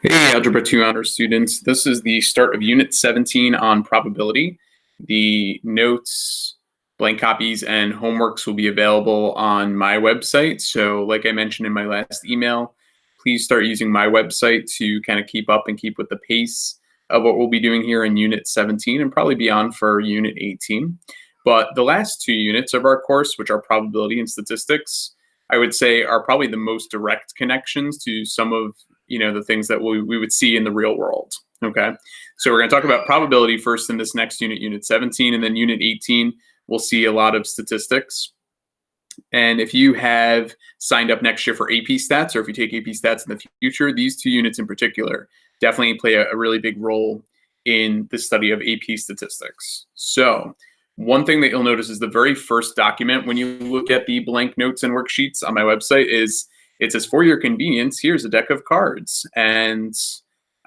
Hey, Algebra 2 Honor students. This is the start of Unit 17 on probability. The notes, blank copies, and homeworks will be available on my website. So like I mentioned in my last email, please start using my website to kind of keep up and keep with the pace of what we'll be doing here in Unit 17 and probably beyond for Unit 18. But the last two units of our course, which are probability and statistics, I would say are probably the most direct connections to some of the things that we would see in the real world. Okay, so we're going to talk about probability first in this next unit, Unit 17, and then Unit 18, we'll see a lot of statistics. And if you have signed up next year for AP Stats, or if you take AP Stats in the future, these two units in particular definitely play a really big role in the study of AP statistics. So one thing that you'll notice is the very first document when you look at the blank notes and worksheets on my website is it says, for your convenience, here's a deck of cards. And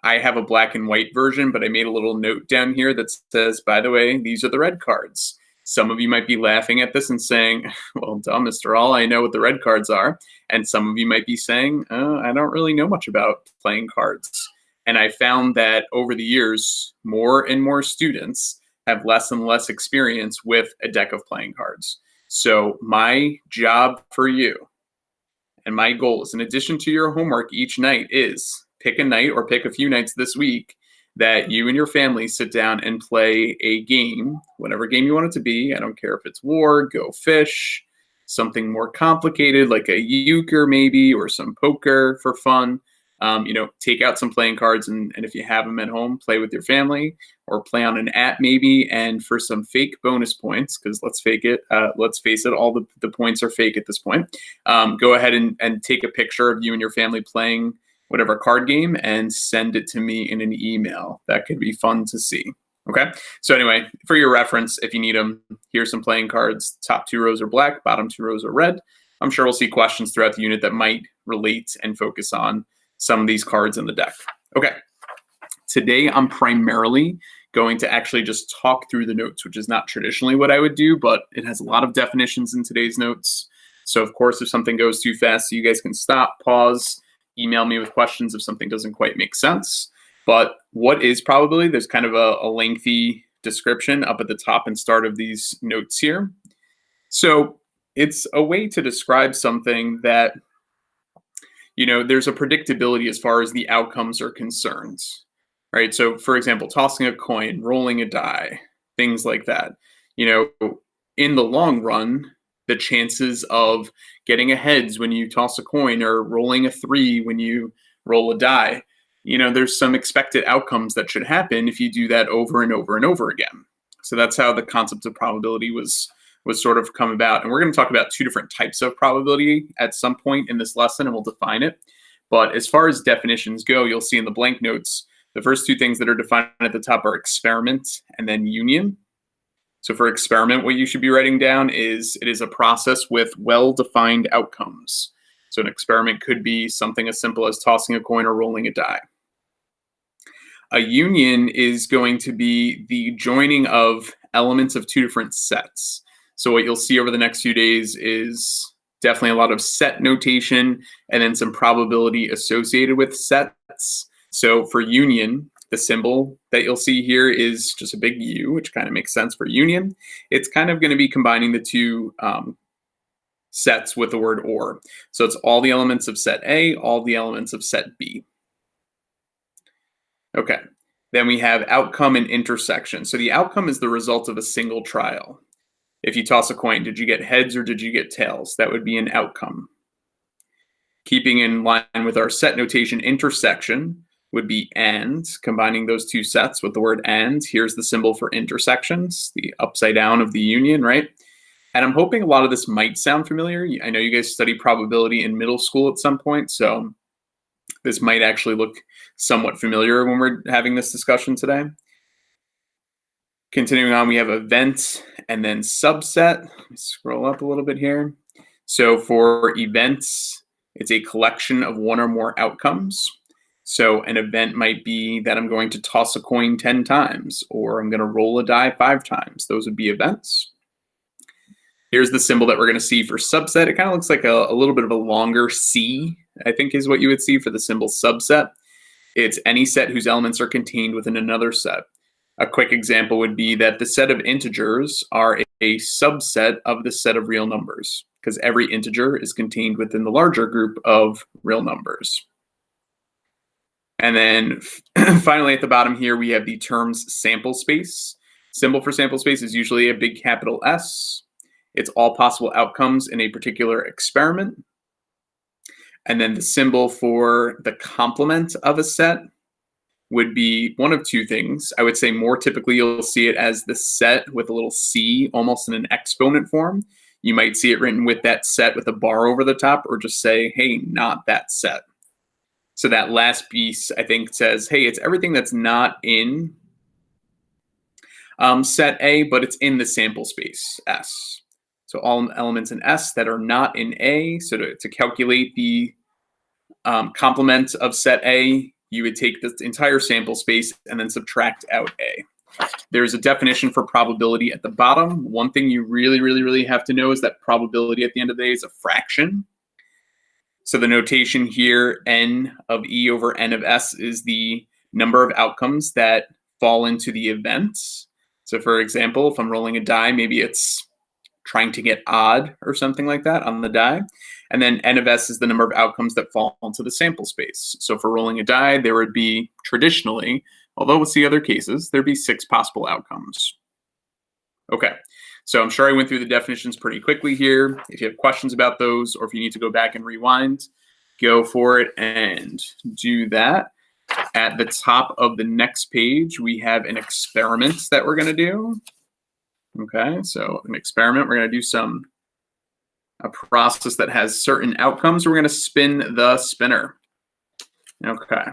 I have a black and white version, but I made a little note down here that says, by the way, these are the red cards. Some of you might be laughing at this and saying, well, duh, Mr. All, I know what the red cards are. And some of you might be saying, oh, I don't really know much about playing cards. And I found that over the years, more and more students have less and less experience with a deck of playing cards. So my job for you, and my goals, in addition to your homework each night, is pick a night or pick a few nights this week that you and your family sit down and play a game, whatever game you want it to be. I don't care if it's war, go fish, something more complicated like a euchre maybe, or some poker for fun. Take out some playing cards, and if you have them at home, play with your family or play on an app maybe. And for some fake bonus points, because let's face it, all the points are fake at this point. Go ahead and take a picture of you and your family playing whatever card game and send it to me in an email. That could be fun to see. Okay. So anyway, for your reference, if you need them, here's some playing cards. Top two rows are black, bottom two rows are red. I'm sure we'll see questions throughout the unit that might relate and focus on some of these cards in the deck. Okay. Today, I'm primarily going to actually just talk through the notes, which is not traditionally what I would do, but it has a lot of definitions in today's notes. So of course, if something goes too fast, you guys can stop, pause, email me with questions if something doesn't quite make sense. But what is probability? There's kind of a lengthy description up at the top and start of these notes here. So it's a way to describe something that, there's a predictability as far as the outcomes are concerned, right? So for example, tossing a coin, rolling a die, things like that. In the long run, the chances of getting a heads when you toss a coin or rolling a 3 when you roll a die, there's some expected outcomes that should happen if you do that over and over and over again. So that's how the concept of probability was sort of come about. And we're going to talk about two different types of probability at some point in this lesson, and we'll define it. But as far as definitions go, you'll see in the blank notes, the first two things that are defined at the top are experiment and then union. So for experiment, what you should be writing down is it is a process with well-defined outcomes. So an experiment could be something as simple as tossing a coin or rolling a die. A union is going to be the joining of elements of two different sets. So what you'll see over the next few days is definitely a lot of set notation and then some probability associated with sets. So for union, the symbol that you'll see here is just a big U, which kind of makes sense for union. It's kind of going to be combining the two sets with the word or. So it's all the elements of set A, all the elements of set B. Okay, then we have outcome and intersection. So the outcome is the result of a single trial. If you toss a coin, did you get heads or did you get tails? That would be an outcome. Keeping in line with our set notation, intersection would be and, combining those two sets with the word and. Here's the symbol for intersections, the upside down of the union, right? And I'm hoping a lot of this might sound familiar. I know you guys study probability in middle school at some point, so this might actually look somewhat familiar when we're having this discussion today. Continuing on, we have event and then subset. Let me scroll up a little bit here. So for events, it's a collection of one or more outcomes. So an event might be that I'm going to toss a coin 10 times, or I'm going to roll a die 5 times. Those would be events. Here's the symbol that we're going to see for subset. It kind of looks like a little bit of a longer C, I think is what you would see for the symbol subset. It's any set whose elements are contained within another set. A quick example would be that the set of integers are a subset of the set of real numbers, because every integer is contained within the larger group of real numbers. And then finally at the bottom here, we have the terms sample space. Symbol for sample space is usually a big capital S. It's all possible outcomes in a particular experiment. And then the symbol for the complement of a set would be one of two things. I would say more typically you'll see it as the set with a little c, almost in an exponent form. You might see it written with that set with a bar over the top, or just say, hey, not that set. So that last piece, I think, says, hey, it's everything that's not in set A, but it's in the sample space S. So all elements in S that are not in A. So to calculate the complement of set A, you would take this entire sample space and then subtract out A. There's a definition for probability at the bottom. One thing you really have to know is that probability at the end of the day is a fraction. So the notation here, n of E over n of S, is the number of outcomes that fall into the events. So for example, if I'm rolling a die, maybe it's trying to get odd or something like that on the die. And then n of S is the number of outcomes that fall into the sample space. So for rolling a die, there would be traditionally, although we'll see other cases, there'd be 6 possible outcomes. Okay, so I'm sure I went through the definitions pretty quickly here. If you have questions about those, or if you need to go back and rewind, go for it and do that. At the top of the next page, we have an experiment that we're going to do. Okay, so an experiment, we're going to do a process that has certain outcomes. We're going to spin the spinner. Okay.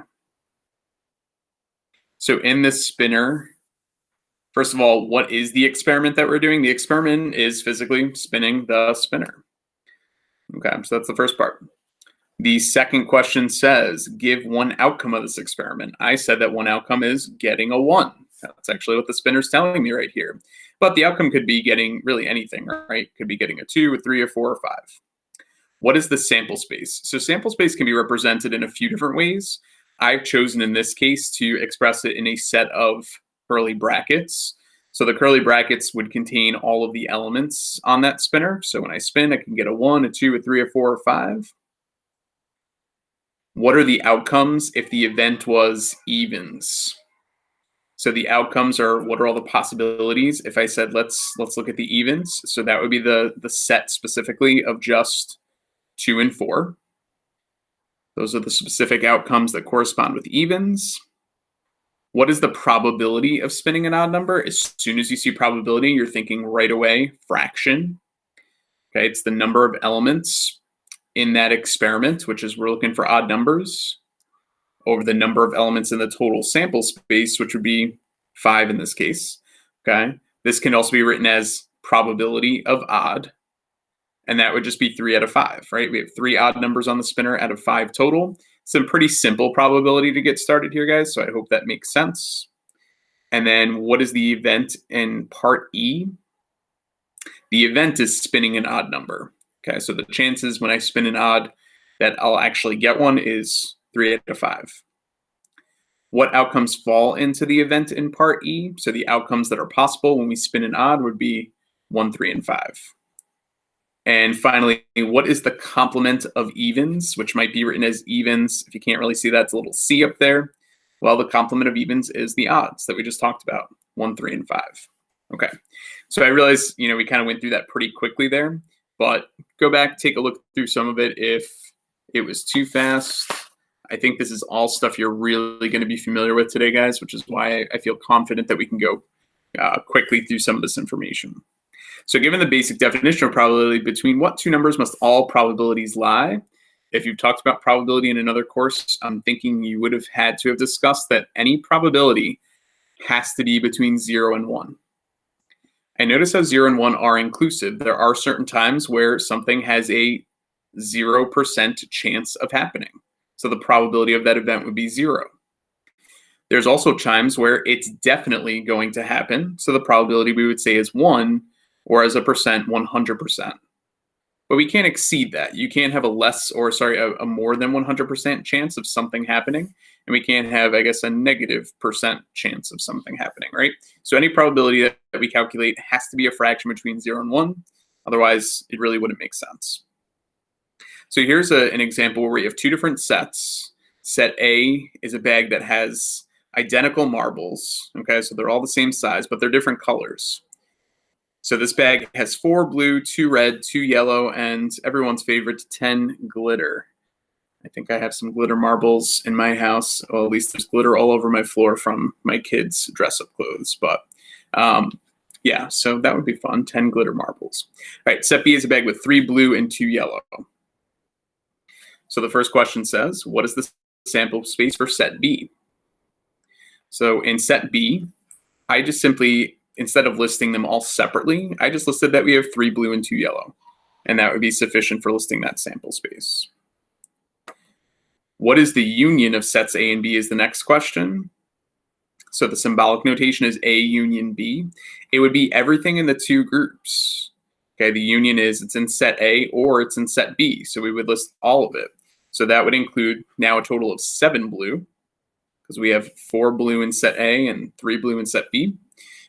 So in this spinner, first of all, what is the experiment that we're doing? The experiment is physically spinning the spinner. Okay, so that's the first part. The second question says, give one outcome of this experiment. I said that one outcome is getting a 1. That's actually what the spinner's telling me right here. But the outcome could be getting really anything, right? Could be getting a 2, a 3, a 4, or 5. What is the sample space? So sample space can be represented in a few different ways. I've chosen in this case to express it in a set of curly brackets. So the curly brackets would contain all of the elements on that spinner. So when I spin, I can get a 1, a 2, a 3, a 4, or 5. What are the outcomes if the event was evens? So the outcomes are, what are all the possibilities? If I said, let's look at the evens. So that would be the set specifically of just 2 and 4. Those are the specific outcomes that correspond with evens. What is the probability of spinning an odd number? As soon as you see probability, you're thinking right away, fraction. Okay, it's the number of elements in that experiment, which is we're looking for odd numbers, over the number of elements in the total sample space, which would be 5 in this case. Okay, this can also be written as probability of odd, and that would just be 3 out of 5, right? We have 3 odd numbers on the spinner out of 5 total. Some pretty simple probability to get started here, guys, so I hope that makes sense. And then what is the event in part E? The event is spinning an odd number. Okay, so the chances when I spin an odd that I'll actually get one is 3 out of 5. What outcomes fall into the event in part E? So the outcomes that are possible when we spin an odd would be 1, 3, and 5. And finally, what is the complement of evens, which might be written as evens? If you can't really see that, it's a little C up there. Well, the complement of evens is the odds that we just talked about, 1, 3, and 5. Okay, so I realize, we kind of went through that pretty quickly there, but go back, take a look through some of it if it was too fast. I think this is all stuff you're really going to be familiar with today, guys, which is why I feel confident that we can go quickly through some of this information. So given the basic definition of probability, between what 2 numbers must all probabilities lie? If you've talked about probability in another course, I'm thinking you would have had to have discussed that any probability has to be between 0 and 1. And notice how 0 and 1 are inclusive. There are certain times where something has a 0% chance of happening. So the probability of that event would be 0. There's also times where it's definitely going to happen. So the probability we would say is 1, or as a percent, 100%. but we can't exceed that. You can't have a more than 100% chance of something happening, and we can't have, I guess, a negative percent chance of something happening, right? So any probability that we calculate has to be a fraction between 0 and 1. Otherwise, it really wouldn't make sense. So here's an example where we have two different sets. Set A is a bag that has identical marbles, okay? So they're all the same size, but they're different colors. So this bag has 4 blue, 2 red, 2 yellow, and everyone's favorite, 10 glitter. I think I have some glitter marbles in my house. Well, at least there's glitter all over my floor from my kids' dress-up clothes. But yeah, so that would be fun, 10 glitter marbles. All right, set B is a bag with 3 blue and 2 yellow. So the first question says, what is the sample space for set B? So in set B, I just simply, instead of listing them all separately, I just listed that we have 3 blue and 2 yellow. And that would be sufficient for listing that sample space. What is the union of sets A and B is the next question. So the symbolic notation is A union B. It would be everything in the two groups. Okay, the union is it's in set A or it's in set B. So we would list all of it. So that would include now a total of 7 blue, because we have 4 blue in set A and 3 blue in set B.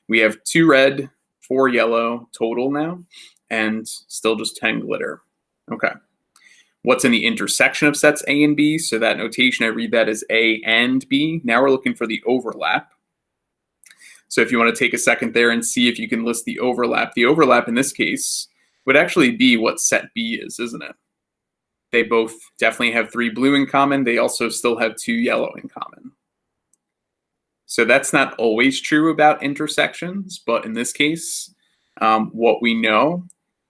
We have 2 red, 4 yellow total now, and still just 10 glitter. Okay. What's in the intersection of sets A and B? So that notation, I read that as A and B. Now we're looking for the overlap. So if you want to take a second there and see if you can list the overlap in this case would actually be what set B is, isn't it? They both definitely have 3 blue in common. They also still have 2 yellow in common. So that's not always true about intersections, but in this case, what we know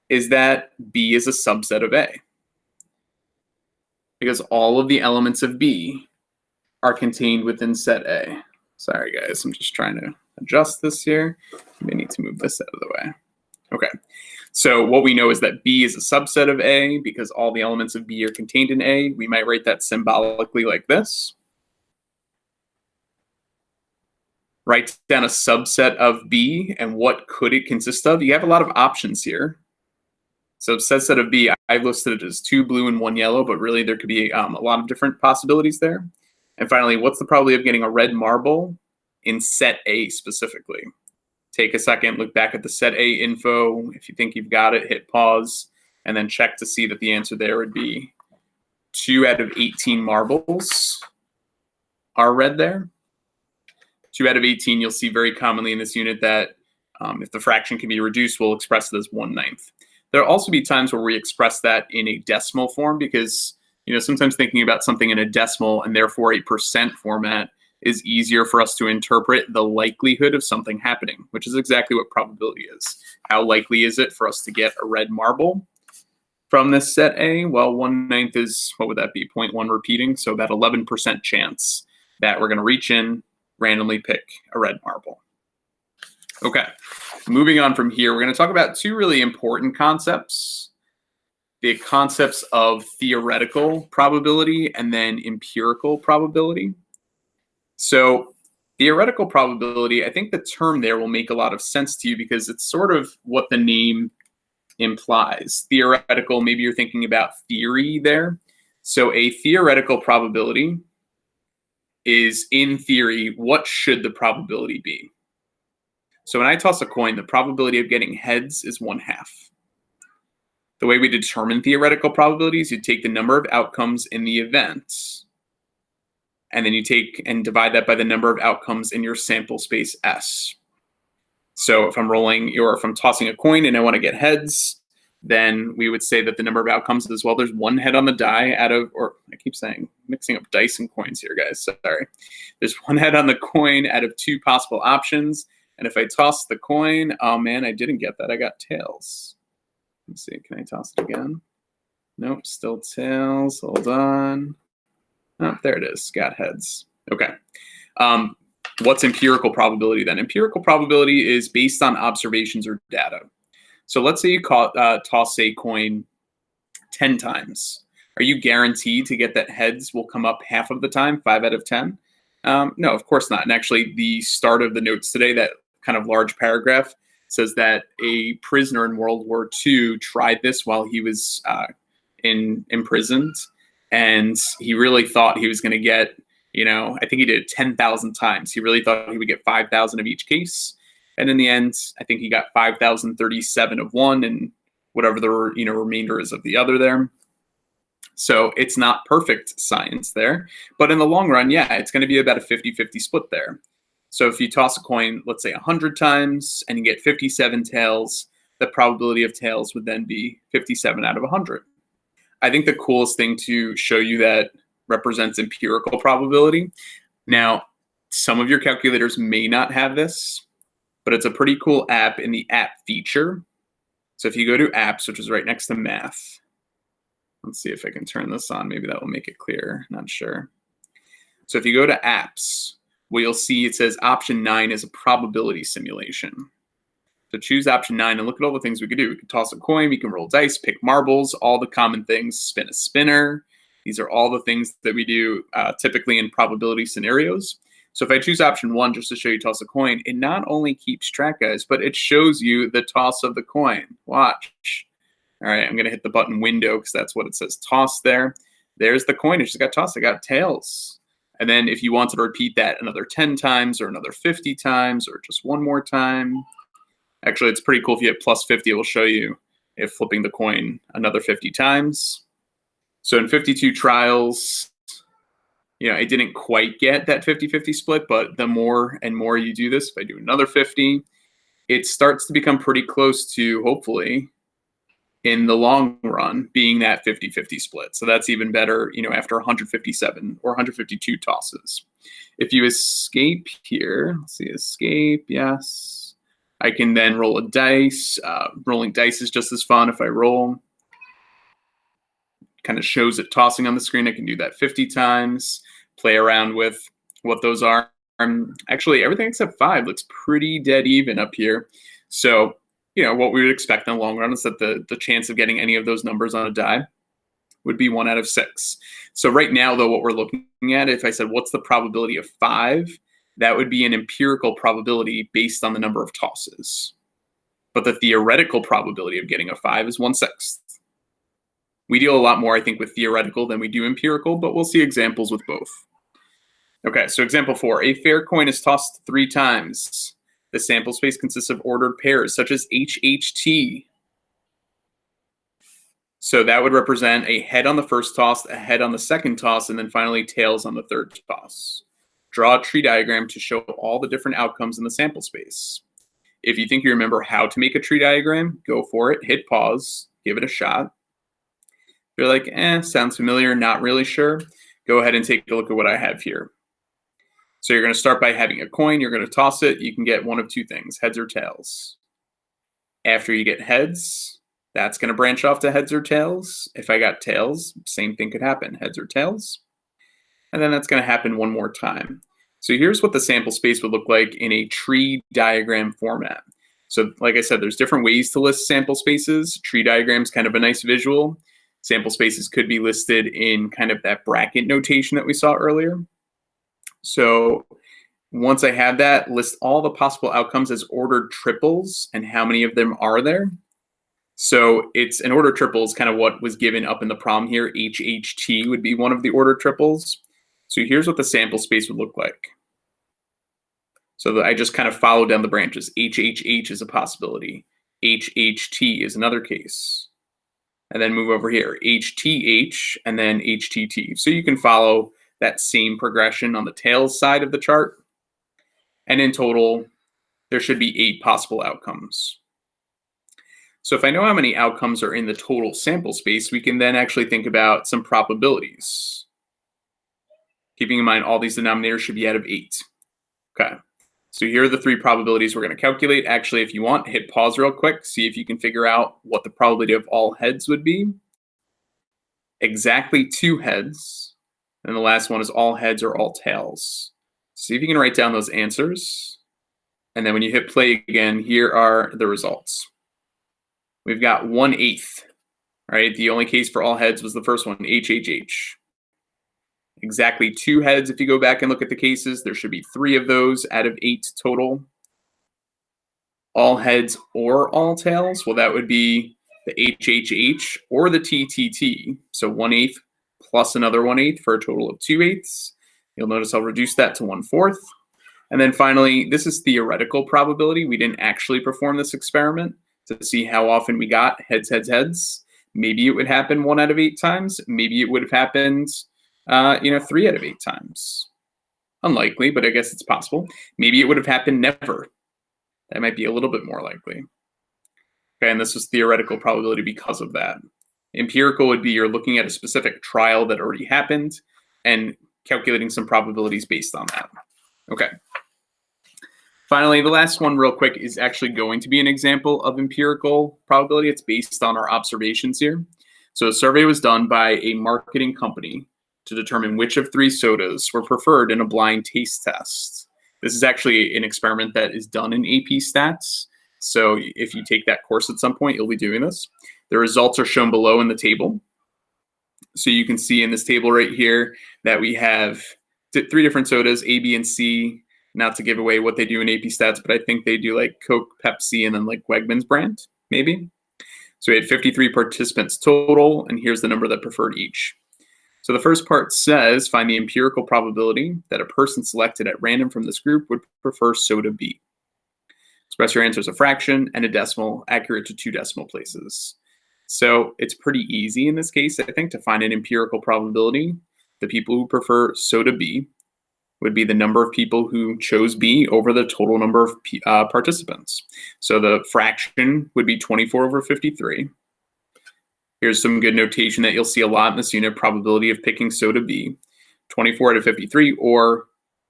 is that B is a subset of A, because all of the elements of B are contained within set A. Sorry, guys, I'm just trying to adjust this here. We need to move this out of the way. Okay, so what we know is that B is a subset of A because all the elements of B are contained in A. We might write that symbolically like this. Write down a subset of B, and what could it consist of? You have a lot of options here. So subset of B, I've listed it as 2 blue and 1 yellow, but really there could be a lot of different possibilities there. And finally, what's the probability of getting a red marble in set A specifically? Take a second, look back at the set A info. If you think you've got it, hit pause, and then check to see that the answer there would be 2 out of 18 marbles are red there. 2 out of 18, you'll see very commonly in this unit that if the fraction can be reduced, we'll express it as 1/9. There'll also be times where we express that in a decimal form because, sometimes thinking about something in a decimal and therefore a percent format is easier for us to interpret the likelihood of something happening, which is exactly what probability is. How likely is it for us to get a red marble from this set A? Well, 1/9 is, what would that be, 0.1 repeating, so about 11% chance that we're going to reach in, randomly pick a red marble. Okay, moving on from here, we're going to talk about 2 really important concepts. The concepts of theoretical probability and then empirical probability. So theoretical probability, I think the term there will make a lot of sense to you because it's sort of what the name implies. Theoretical, maybe you're thinking about theory there. So a theoretical probability is, in theory, what should the probability be? So when I toss a coin, the probability of getting heads is 1/2. The way we determine theoretical probabilities, you take the number of outcomes in the event, and then you take and divide that by the number of outcomes in your sample space S. So if I'm tossing a coin and I want to get heads, then we would say that the number of outcomes is, well, there's 1 head on the die or I keep saying, mixing up dice and coins here, guys, sorry. There's 1 head on the coin out of 2 possible options. And if I toss the coin, oh man, I didn't get that, I got tails. Let's see, can I toss it again? Nope, still tails, hold on. Oh, there it is, got heads. Okay. What's empirical probability then? Empirical probability is based on observations or data. So let's say you toss a coin 10 times. Are you guaranteed to get that heads will come up half of the time, 5 out of 10? No, of course not. And actually, the start of the notes today, that kind of large paragraph, says that a prisoner in World War II tried this while he was imprisoned, and he really thought he was going to get, I think he did it 10,000 times. He really thought he would get 5,000 of each case, and in the end, I think he got 5,037 of one, and whatever the remainder is of the other there. So it's not perfect science there, but in the long run, yeah, it's going to be about a 50-50 split there. So if you toss a coin, let's say 100 times, and you get 57 tails, the probability of tails would then be 57 out of 100. I think the coolest thing to show you that represents empirical probability. Now, some of your calculators may not have this, but it's a pretty cool app in the app feature. So if you go to apps, which is right next to math, let's see if I can turn this on. Maybe that will make it clear. Not sure. So if you go to apps, what you'll see, it says option 9 is a probability simulation. So choose option 9 and look at all the things we could do. We could toss a coin, we can roll dice, pick marbles, all the common things, spin a spinner. These are all the things that we do typically in probability scenarios. So if I choose option 1 just to show you toss a coin, it not only keeps track, guys, but it shows you the toss of the coin. Watch. All right, I'm going to hit the button window because that's what it says toss there. There's the coin. It just got tossed. It got tails. And then if you wanted to repeat that another 10 times or another 50 times or just one more time, actually, it's pretty cool. If you hit plus 50, it will show you if flipping the coin another 50 times. So in 52 trials, it didn't quite get that 50-50 split, but the more and more you do this, if I do another 50, it starts to become pretty close to, hopefully, in the long run, being that 50-50 split. So that's even better, after 157 or 152 tosses. If you escape here, let's see, escape, yes. I can then roll a dice. Rolling dice is just as fun if I roll. Kind of shows it tossing on the screen. I can do that 50 times, play around with what those are. Actually, everything except 5 looks pretty dead even up here. So, what we would expect in the long run is that the chance of getting any of those numbers on a die would be 1 out of 6. So right now, though, what we're looking at, if I said, what's the probability of 5? That would be an empirical probability based on the number of tosses. But the theoretical probability of getting a 5 is 1/6. We deal a lot more, I think, with theoretical than we do empirical, but we'll see examples with both. Okay, so example 4, a fair coin is tossed 3 times. The sample space consists of ordered pairs, such as HHT. So that would represent a head on the first toss, a head on the second toss, and then finally tails on the third toss. Draw a tree diagram to show all the different outcomes in the sample space. If you think you remember how to make a tree diagram, go for it. Hit pause, give it a shot. If you're like, sounds familiar, not really sure, go ahead and take a look at what I have here. So you're going to start by having a coin. You're going to toss it. You can get one of 2 things, heads or tails. After you get heads, that's going to branch off to heads or tails. If I got tails, same thing could happen, heads or tails. And then that's going to happen one more time. So here's what the sample space would look like in a tree diagram format. So like I said, there's different ways to list sample spaces. Tree diagram's kind of a nice visual. Sample spaces could be listed in kind of that bracket notation that we saw earlier. So once I have that, list all the possible outcomes as ordered triples and how many of them are there. So it's an ordered triple is kind of what was given up in the problem here. HHT would be one of the ordered triples. So here's what the sample space would look like. So I just kind of follow down the branches. HHH is a possibility. HHT is another case. And then move over here, HTH, and then HTT. So you can follow that same progression on the tails side of the chart. And in total, there should be 8 possible outcomes. So if I know how many outcomes are in the total sample space, we can then actually think about some probabilities. Keeping in mind all these denominators should be out of 8. Okay, so here are the 3 probabilities we're going to calculate. Actually, if you want, hit pause real quick, see if you can figure out what the probability of all heads would be. Exactly 2 heads. And the last one is all heads or all tails. See if you can write down those answers. And then when you hit play again, here are the results. We've got 1/8, right? The only case for all heads was the first one, HHH. Exactly 2 heads. If you go back and look at the cases, there should be 3 of those out of 8 total. all heads or all tails, well, that would be the HHH or the TTT. So 1/8 plus another 1/8 for a total of 2/8. You'll notice I'll reduce that to 1/4. And then finally, this is theoretical probability. We didn't actually perform this experiment to see how often we got heads, heads, heads. Maybe it would happen 1 out of 8 times. Maybe it would have happened, 3 out of 8 times. Unlikely, but I guess it's possible. Maybe it would have happened never. That might be a little bit more likely. Okay, and this was theoretical probability because of that. Empirical would be you're looking at a specific trial that already happened and calculating some probabilities based on that. Okay. Finally, the last one real quick is actually going to be an example of empirical probability. It's based on our observations here. So a survey was done by a marketing company to determine which of 3 sodas were preferred in a blind taste test. This is actually an experiment that is done in AP Stats. So if you take that course at some point, you'll be doing this. The results are shown below in the table. So you can see in this table right here that we have 3 different sodas, A, B, and C. Not to give away what they do in AP Stats, but I think they do like Coke, Pepsi, and then like Wegmans brand, maybe. So we had 53 participants total, and here's the number that preferred each. So the first part says, find the empirical probability that a person selected at random from this group would prefer soda B. Express your answer as a fraction and a decimal, accurate to 2 decimal places. So it's pretty easy in this case, I think, to find an empirical probability. The people who prefer soda B would be the number of people who chose B over the total number of participants. So the fraction would be 24 over 53. Here's some good notation that you'll see a lot in this unit, probability of picking soda B, 24 out of 53, or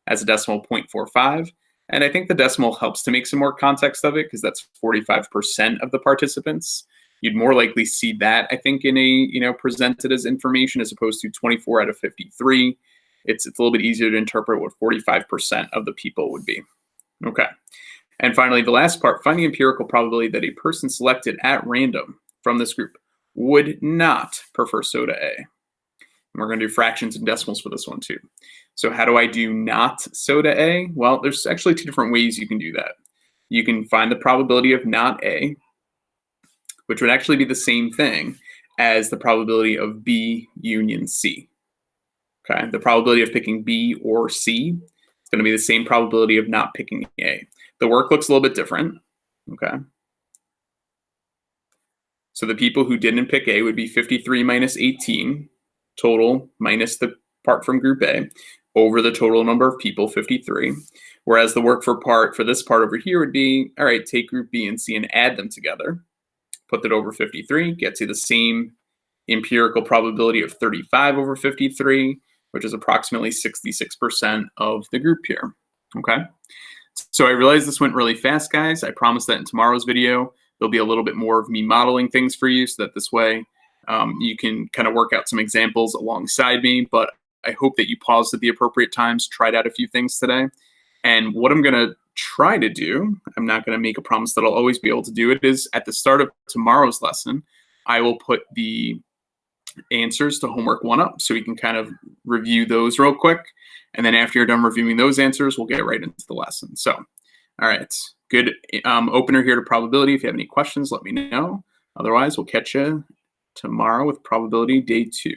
as a decimal, 0.45. And I think the decimal helps to make some more context of it because that's 45% of the participants. You'd more likely see that, I think, in a, presented as information as opposed to 24 out of 53. It's a little bit easier to interpret what 45% of the people would be. Okay. And finally, the last part, find the empirical probability that a person selected at random from this group would not prefer soda A. And we're going to do fractions and decimals for this one too. So how do I do not soda A? Well, there's actually 2 different ways you can do that. You can find the probability of not A, which would actually be the same thing as the probability of B union C. Okay, the probability of picking B or C is going to be the same probability of not picking A. The work looks a little bit different. Okay. So the people who didn't pick A would be 53 minus 18 total minus the part from group A over the total number of people, 53. Whereas the work for this part over here would be, all right, take group B and C and add them together. Put that over 53, gets you the same empirical probability of 35 over 53, which is approximately 66% of the group here. Okay. So I realize this went really fast, guys. I promise that in tomorrow's video, there'll be a little bit more of me modeling things for you so that this way you can kind of work out some examples alongside me. But I hope that you paused at the appropriate times, tried out a few things today. And what I'm going to try to do, I'm not going to make a promise that I'll always be able to do it, is at the start of tomorrow's lesson, I will put the answers to homework 1 up so we can kind of review those real quick. And then after you're done reviewing those answers, we'll get right into the lesson. So, all right, good opener here to probability. If you have any questions, let me know. Otherwise, we'll catch you tomorrow with probability day 2.